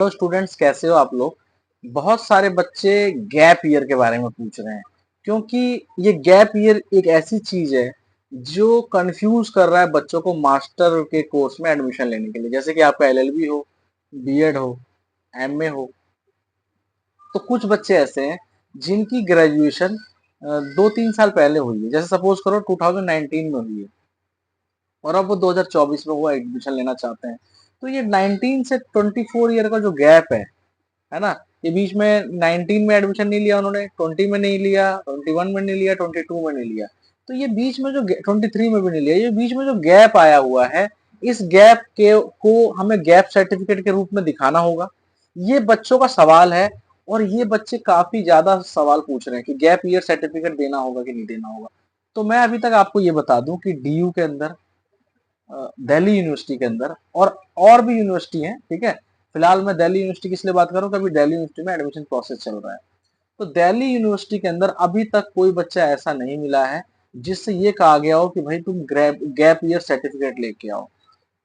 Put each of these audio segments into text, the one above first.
तो स्टूडेंट्स कैसे हो आप लोग। बहुत सारे बच्चे गैप ईयर के बारे में पूछ रहे हैं क्योंकि ये गैप ईयर एक ऐसी चीज है जो कंफ्यूज कर रहा है बच्चों को मास्टर के कोर्स में एडमिशन लेने के लिए। जैसे कि आपका एलएलबी हो, बीएड हो, एमए हो, तो कुछ बच्चे ऐसे हैं जिनकी ग्रेजुएशन 2-3 साल पहले हुई है। जैसे सपोज करो 2019 में हुई है और अब वो 2024 में वो एडमिशन लेना चाहते हैं। तो ये 19 से 24 ईयर का जो गैप है ना, ये बीच में 19 में एडमिशन नहीं लिया उन्होंने, 20 में नहीं लिया, 21 में नहीं लिया, 22 में नहीं लिया, तो ये बीच में जो 23 में भी नहीं लिया, ये बीच में जो गैप आया हुआ है, इस गैप के को हमें गैप सर्टिफिकेट के रूप में दिखाना होगा। ये बच्चों का सवाल है और ये बच्चे काफी ज्यादा सवाल पूछ रहे हैं कि गैप ईयर सर्टिफिकेट देना होगा कि नहीं देना होगा। तो मैं अभी तक आपको ये बता दूं कि डीयू के अंदर, दिल्ली यूनिवर्सिटी के अंदर और भी यूनिवर्सिटी है, ठीक है। फिलहाल मैं दिल्ली यूनिवर्सिटी की इसलिए बात कर रहा हूँ कि अभी दिल्ली यूनिवर्सिटी में एडमिशन प्रोसेस चल रहा है। तो दिल्ली यूनिवर्सिटी के अंदर अभी तक कोई बच्चा ऐसा नहीं मिला है जिससे ये कहा गया हो कि भाई तुम गैप ईयर सर्टिफिकेट लेके आओ,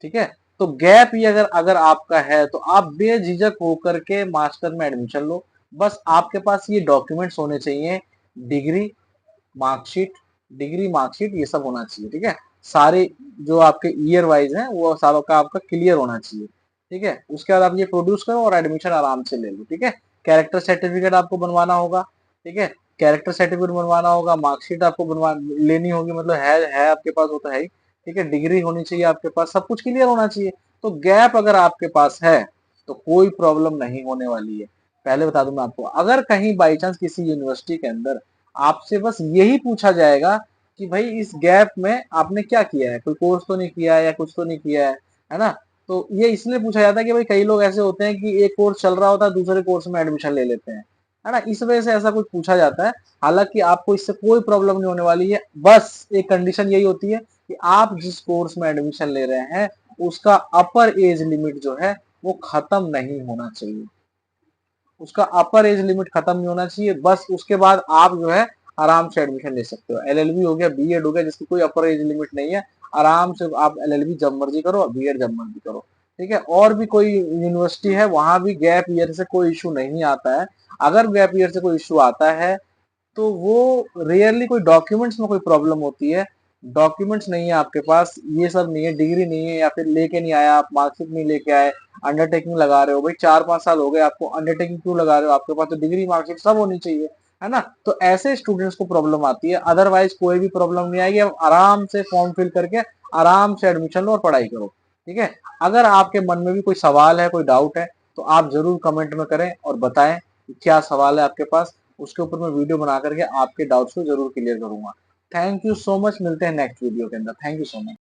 ठीक है। तो गैप ईयर अगर अगर आपका है तो आप बेझिझक होकर के मास्टर में एडमिशन लो। बस आपके पास ये डॉक्यूमेंट्स होने चाहिए, डिग्री, मार्कशीट, डिग्री मार्कशीट ये सब होना चाहिए, ठीक है। सारे जो आपके ईयर वाइज हैं वो सालों का आपका क्लियर होना चाहिए, ठीक है। उसके बाद आप ये प्रोड्यूस करो और एडमिशन आराम से ले लो, ठीक है। कैरेक्टर सर्टिफिकेट आपको बनवाना होगा, ठीक है। कैरेक्टर सर्टिफिकेट बनवाना होगा, मार्कशीट आपको बनवा लेनी होगी, मतलब है आपके पास, वो तो है ही, ठीक है। डिग्री होनी चाहिए आपके पास, सब कुछ क्लियर होना चाहिए। तो गैप अगर आपके पास है तो कोई प्रॉब्लम नहीं होने वाली है। पहले बता दूं मैं आपको, अगर कहीं बाई चांस किसी यूनिवर्सिटी के अंदर आपसे बस यही पूछा जाएगा कि भाई इस गैप में आपने क्या किया है, कोई कोर्स तो नहीं किया है या कुछ तो नहीं किया है ना। तो ये इसलिए पूछा जाता है कि भाई कई लोग ऐसे होते हैं कि एक कोर्स चल रहा होता है, दूसरे कोर्स में एडमिशन ले लेते हैं, है ना, इस वजह से ऐसा कुछ पूछा जाता है। हालांकि आपको इससे कोई प्रॉब्लम नहीं होने वाली है। बस एक कंडीशन यही होती है कि आप जिस कोर्स में एडमिशन ले रहे हैं उसका अपर एज लिमिट जो है वो खत्म नहीं होना चाहिए, उसका अपर एज लिमिट खत्म नहीं होना चाहिए। बस उसके बाद आप जो है आराम से एडमिशन ले सकते हो। एलएलबी हो गया, बीएड हो गया, जिसकी कोई अपर एज लिमिट नहीं है, आराम से आप एलएलबी जब मर्जी करो और बीएड जब मर्जी करो, ठीक है। और भी कोई यूनिवर्सिटी है वहां भी गैप ईयर से कोई इशू नहीं आता है। अगर गैप ईयर से कोई इशू आता है तो वो रेयरली कोई डॉक्यूमेंट्स में कोई प्रॉब्लम होती है। डॉक्यूमेंट्स नहीं है आपके पास, ये सब नहीं है, डिग्री नहीं है या फिर लेके नहीं आया, आप मार्कशीट नहीं लेके आए, अंडरटेकिंग लगा रहे हो, भाई 4-5 साल हो गए आपको, अंडरटेकिंग क्यों लगा रहे हो, आपके पास तो डिग्री मार्कशीट सब होनी चाहिए, है ना। तो ऐसे स्टूडेंट्स को प्रॉब्लम आती है, अदरवाइज कोई भी प्रॉब्लम नहीं आएगी। आप आराम से फॉर्म फिल करके आराम से एडमिशन लो और पढ़ाई करो, ठीक है। अगर आपके मन में भी कोई सवाल है, कोई डाउट है, तो आप जरूर कमेंट में करें और बताएं कि क्या सवाल है आपके पास। उसके ऊपर मैं वीडियो बना करके आपके डाउट्स को जरूर क्लियर करूंगा। थैंक यू सो मच, मिलते हैं नेक्स्ट वीडियो के अंदर। Thank you so much.